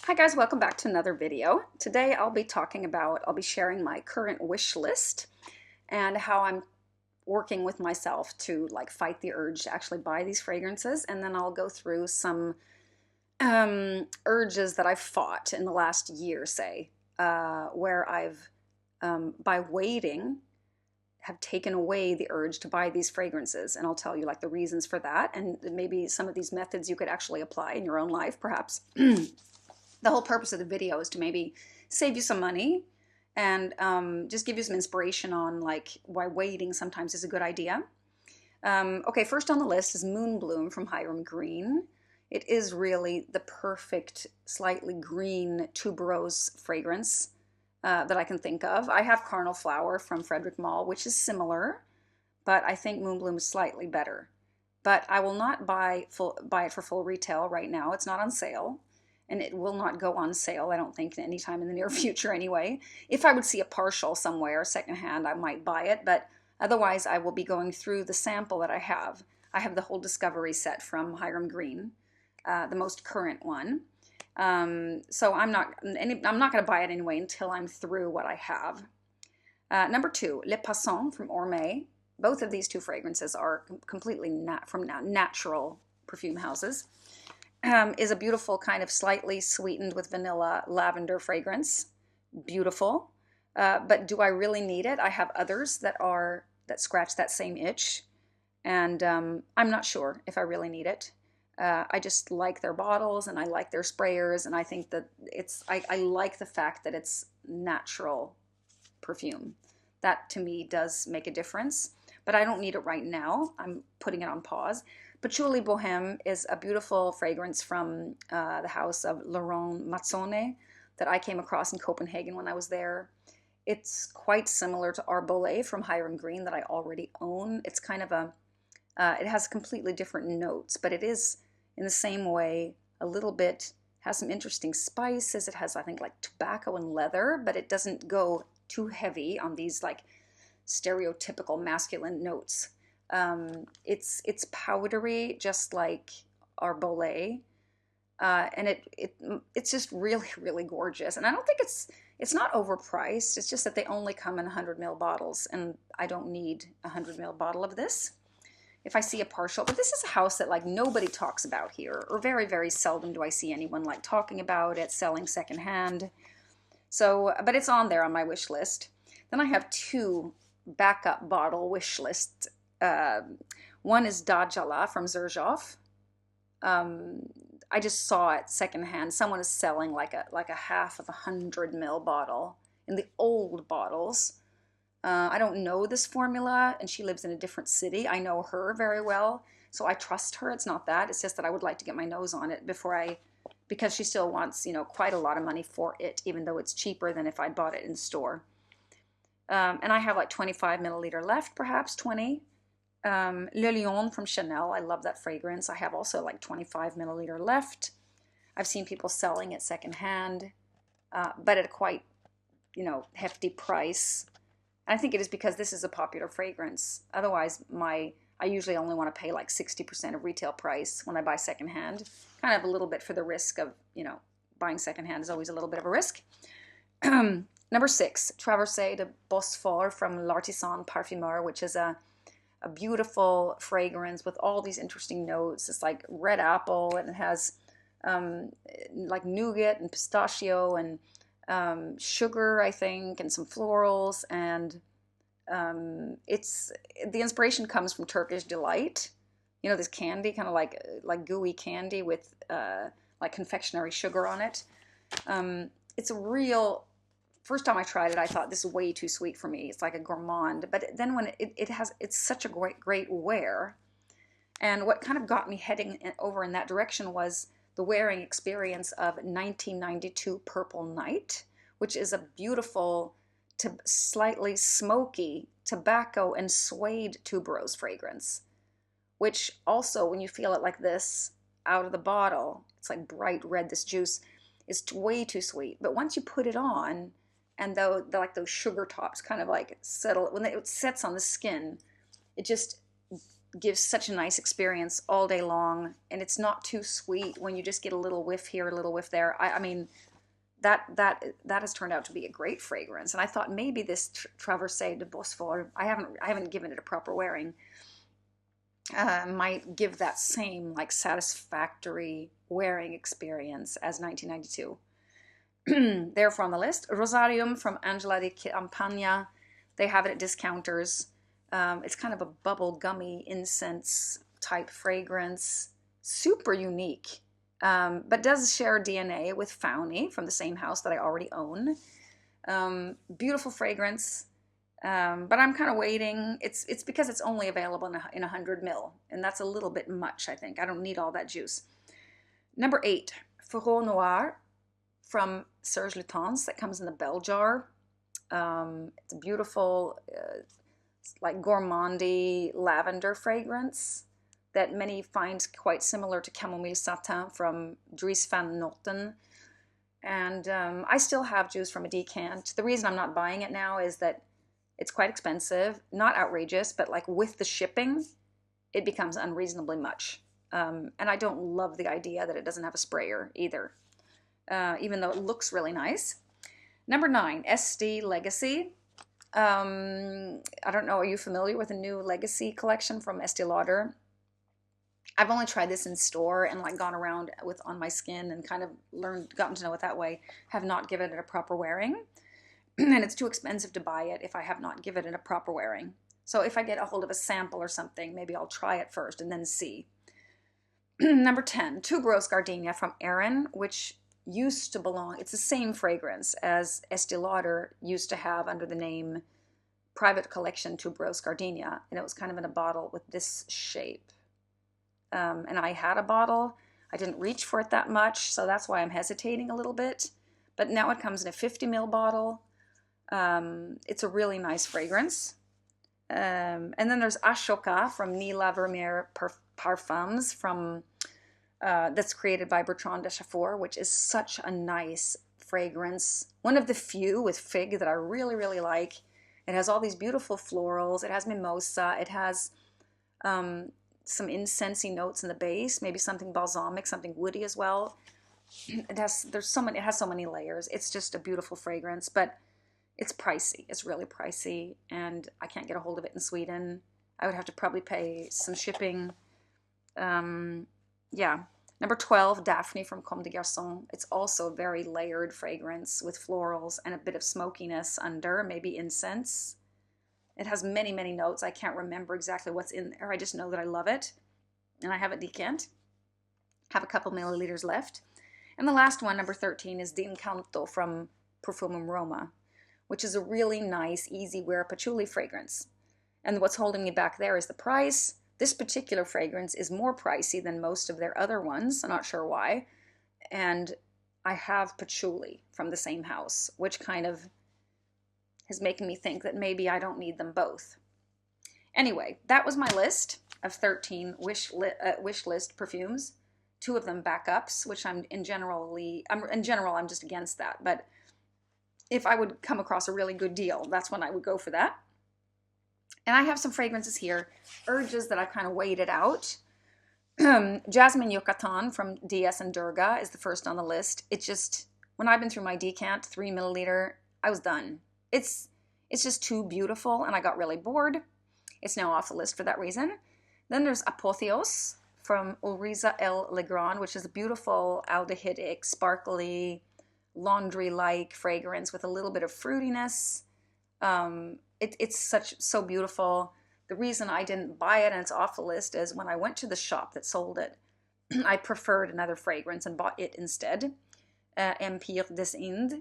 Hi guys, welcome back to another video. Today I'll be sharing my current wish list and how I'm working with myself to like fight the urge to actually buy these fragrances. And then I'll go through some urges that I've fought in the last year, say, where I've, by waiting, have taken away the urge to buy these fragrances. And I'll tell you like the reasons for that and maybe some of these methods you could actually apply in your own life, perhaps. The whole purpose of the video is to maybe save you some money and just give you some inspiration on like why waiting sometimes is a good idea. Okay, first on the list is Moon Bloom from Hiram Green. It is really the perfect slightly green tuberose fragrance that I can think of. I have Carnal Flower from Frederic Malle, which is similar, but I think Moon Bloom is slightly better. But I will not buy it for full retail right now. It's not on sale. And it will not go on sale, I don't think, anytime in the near future anyway. If I would see a partial somewhere, secondhand, I might buy it, but otherwise I will be going through the sample that I have. I have the whole Discovery set from Hiram Green, the most current one. So I'm not going to buy it anyway until I'm through what I have. Number 2, Le Passant from Ormaie. Both of these two fragrances are completely from natural perfume houses. Is a beautiful kind of slightly sweetened with vanilla lavender fragrance. Beautiful. But do I really need it? I have others that scratch that same itch. And I'm not sure if I really need it. I just like their bottles and I like their sprayers. And I think that I like the fact that it's natural perfume. That to me does make a difference. But I don't need it right now. I'm putting it on pause. Patchouly Boheme is a beautiful fragrance from the house of Laurent Mazzone that I came across in Copenhagen when I was there. It's quite similar to Arbolé from Hiram Green that I already own. It's kind of it has completely different notes, but it is in the same way a little bit, has some interesting spices. It has, I think, like tobacco and leather, but it doesn't go too heavy on these like stereotypical masculine notes. It's powdery, just like Arbolé, and it's just really, really gorgeous. And I don't think it's not overpriced. It's just that they only come in 100 ml bottles, and I don't need a 100 ml bottle of this. If I see a partial, but this is a house that like nobody talks about here, or very, very seldom do I see anyone like talking about it, selling secondhand. So, but it's on there on my wish list. Then I have two backup bottle wish lists. One is Dhajala from Xerjoff. I just saw it secondhand. Someone is selling like a half of 100 ml bottle in the old bottles. I don't know this formula, and she lives in a different city. I know her very well, so I trust her. It's not that. It's just that I would like to get my nose on it because she still wants, quite a lot of money for it, even though it's cheaper than if I'd bought it in store. And I have like 25 milliliter left, perhaps 20. Le Lion from Chanel, I love that fragrance. I have also like 25 milliliter left. I've seen people selling it secondhand, but at a quite, hefty price. And I think it is because this is a popular fragrance. Otherwise, I usually only want to pay like 60% of retail price when I buy secondhand. Kind of a little bit for the risk of, buying secondhand is always a little bit of a risk. Number 6, Traversée de Bosphore from L'Artisan Parfmeur, which is a beautiful fragrance with all these interesting notes. It's like red apple, and it has like nougat and pistachio and sugar, I think, and some florals. And the inspiration comes from Turkish delight. This candy, kind of like gooey candy with like confectionery sugar on it. It's a real. First time I tried it, I thought this is way too sweet for me. It's like a gourmand. But then when it's such a great wear. And what kind of got me heading over in that direction was the wearing experience of 1992 Purple Night, which is a beautiful, slightly smoky tobacco and suede tuberose fragrance. Which also, when you feel it like this out of the bottle, it's like bright red, this juice is way too sweet. But once you put it on, and those sugar tops kind of like settle, when it sets on the skin, it just gives such a nice experience all day long, and it's not too sweet when you just get a little whiff here, a little whiff there. I mean, that has turned out to be a great fragrance, and I thought maybe this Traversée de Bosphore, I haven't given it a proper wearing, might give that same like satisfactory wearing experience as 1992. Therefore on the list, Rosarium from Angela di Ciampagna. They have it at discounters. It's kind of a bubble gummy incense type fragrance, super unique, but does share DNA with Fauni from the same house that I already own. Beautiful fragrance, but I'm kind of waiting. It's because it's only available in 100 ml, and that's a little bit much, I think. I don't need all that juice. Number 8, Forreau Noir from Serge Lutens, that comes in the bell jar. It's a beautiful, like gourmandy lavender fragrance that many find quite similar to Camomile Satin from Dries van Noten. And I still have juice from a decant. The reason I'm not buying it now is that it's quite expensive, not outrageous, but like with the shipping, it becomes unreasonably much. And I don't love the idea that it doesn't have a sprayer either, even though it looks really nice. Number 9, Estée Legacy. I don't know, are you familiar with the new Legacy collection from Estée Lauder? I've only tried this in store and like gone around with on my skin and kind of gotten to know it that way. Have not given it a proper wearing. And it's too expensive to buy it if I have not given it a proper wearing. So if I get a hold of a sample or something, maybe I'll try it first and then see. Number 10, Tuberose Gardenia from Aerin, which used to belong, it's the same fragrance as Estée Lauder used to have under the name Private Collection Tuberose Gardenia, and it was kind of in a bottle with this shape. And I had a bottle. I didn't reach for it that much, so that's why I'm hesitating a little bit. But now it comes in a 50 ml bottle. It's a really nice fragrance. And then there's Ashoka from Neela Vermeire Parfums from that's created by Bertrand de Chafour, which is such a nice fragrance. One of the few with fig that I really, really like. It has all these beautiful florals. It has mimosa. It has some incensey notes in the base, maybe something balsamic, something woody as well. It has so many layers. It's just a beautiful fragrance, but it's pricey. It's really pricey, and I can't get a hold of it in Sweden. I would have to probably pay some shipping. Yeah. Number 12, Daphne from Comme des Garçons. It's also a very layered fragrance with florals and a bit of smokiness under, maybe incense. It has many, many notes. I can't remember exactly what's in there. I just know that I love it. And I have it decant. Have a couple milliliters left. And the last one, number 13, is D'Incanto from Perfume Roma, which is a really nice, easy wear patchouli fragrance. And what's holding me back there is the price. This particular fragrance is more pricey than most of their other ones. I'm not sure why. And I have patchouli from the same house, which kind of is making me think that maybe I don't need them both. Anyway, that was my list of 13 wish list perfumes. 2 of them backups, which I'm just against that. But if I would come across a really good deal, that's when I would go for that. And I have some fragrances here, urges that I've kind of waited out. Jasmine Yucatan from DS and Durga is the first on the list. It just, when I've been through my decant, 3 milliliter, I was done. It's just too beautiful, and I got really bored. It's now off the list for that reason. Then there's Apotheos from Ulriza L. Legrand, which is a beautiful aldehydic, sparkly, laundry-like fragrance with a little bit of fruitiness. It's so beautiful. The reason I didn't buy it and it's off the list is when I went to the shop that sold it, I preferred another fragrance and bought it instead, Empire des Indes.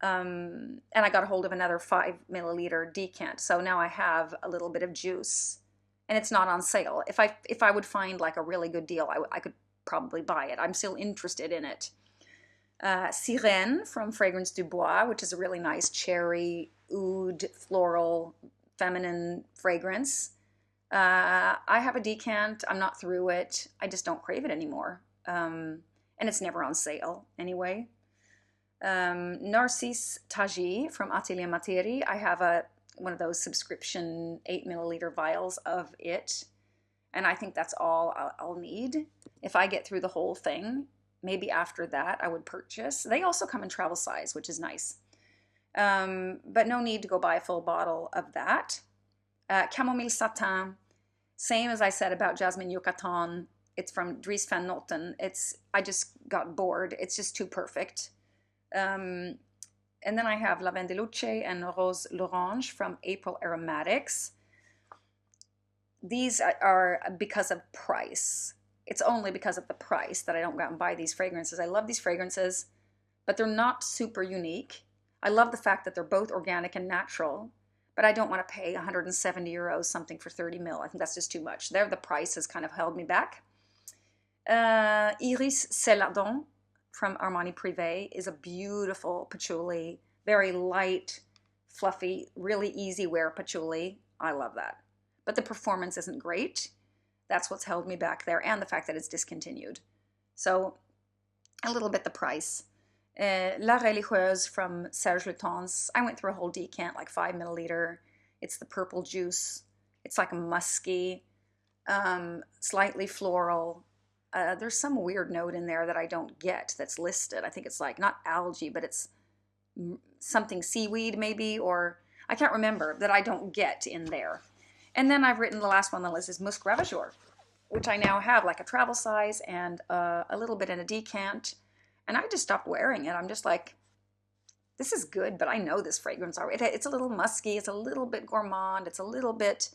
And I got a hold of another 5 milliliter decant. So now I have a little bit of juice, and it's not on sale. If I would find like a really good deal, I could probably buy it. I'm still interested in it. Sirène from Fragrance du Bois, which is a really nice cherry, oud, floral, feminine fragrance. I have a decant. I'm not through it. I just don't crave it anymore. And it's never on sale anyway. Narcisse Taji from Atelier Materi. I have one of those subscription 8 milliliter vials of it. And I think that's all I'll need. If I get through the whole thing, maybe after that I would purchase. They also come in travel size, which is nice. But no need to go buy a full bottle of that. Chamomile Satin, same as I said about Jasmine Yucatan. It's from Dries van Noten. I just got bored. It's just too perfect. And then I have Lavande Luce and Rose L'Orange from April Aromatics. These are because of price. It's only because of the price that I don't go out and buy these fragrances. I love these fragrances, but they're not super unique. I love the fact that they're both organic and natural, but I don't want to pay 170 euros something for 30 mil. I think that's just too much. There, the price has kind of held me back. Iris Celadon from Armani Privé is a beautiful patchouli, very light, fluffy, really easy wear patchouli. I love that. But the performance isn't great. That's what's held me back there, and the fact that it's discontinued. So a little bit the price. La Religieuse from Serge Lutens. I went through a whole decant, like 5 milliliter. It's the purple juice. It's like a musky, slightly floral. There's some weird note in there that I don't get that's listed. I think it's like, not algae, but it's something seaweed maybe, or I can't remember, that I don't get in there. And then I've written the last one on the list is Musc Ravageur, which I now have like a travel size and a little bit in a decant. And I just stopped wearing it. I'm just like, this is good, but I know this fragrance already. It's a little musky. It's a little bit gourmand. It's a little bit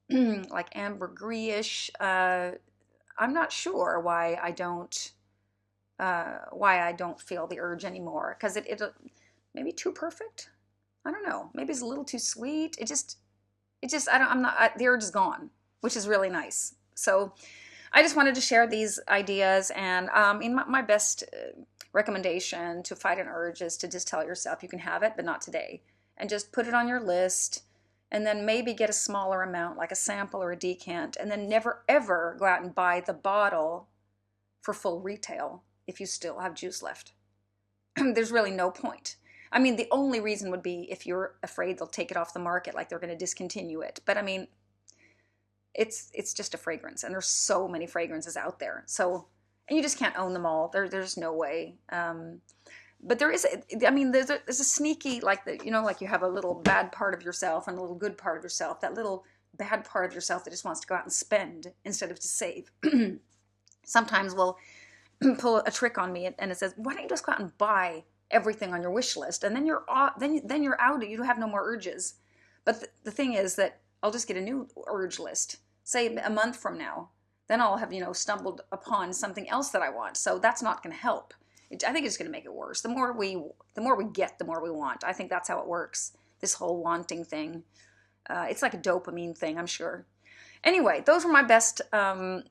like ambergris-ish. I'm not sure why I don't feel the urge anymore. Because it maybe too perfect. I don't know. Maybe it's a little too sweet. The urge is gone, which is really nice. So I just wanted to share these ideas, and my best recommendation to fight an urge is to just tell yourself you can have it, but not today. And just put it on your list, and then maybe get a smaller amount, like a sample or a decant, and then never ever go out and buy the bottle for full retail if you still have juice left. There's really no point. I mean, the only reason would be if you're afraid they'll take it off the market, like they're going to discontinue it. But I mean, it's just a fragrance, and there's so many fragrances out there. So, and you just can't own them all. There's no way. But there's a sneaky, like like you have a little bad part of yourself and a little good part of yourself. That little bad part of yourself that just wants to go out and spend instead of to save. Sometimes we'll pull a trick on me, and it says, "Why don't you just go out and buy everything on your wish list, and then you're out. You don't have no more urges." But the thing is that I'll just get a new urge list, say a month from now. Then I'll have stumbled upon something else that I want. So that's not going to help. I think it's going to make it worse. The more we get, the more we want. I think that's how it works. This whole wanting thing. It's like a dopamine thing, I'm sure. Anyway, those were my best. Those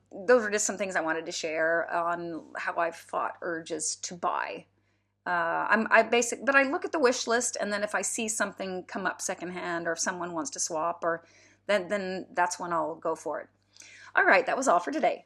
are just some things I wanted to share on how I've fought urges to buy. But I look at the wish list, and then if I see something come up secondhand, or if someone wants to swap, or then that's when I'll go for it. All right, that was all for today.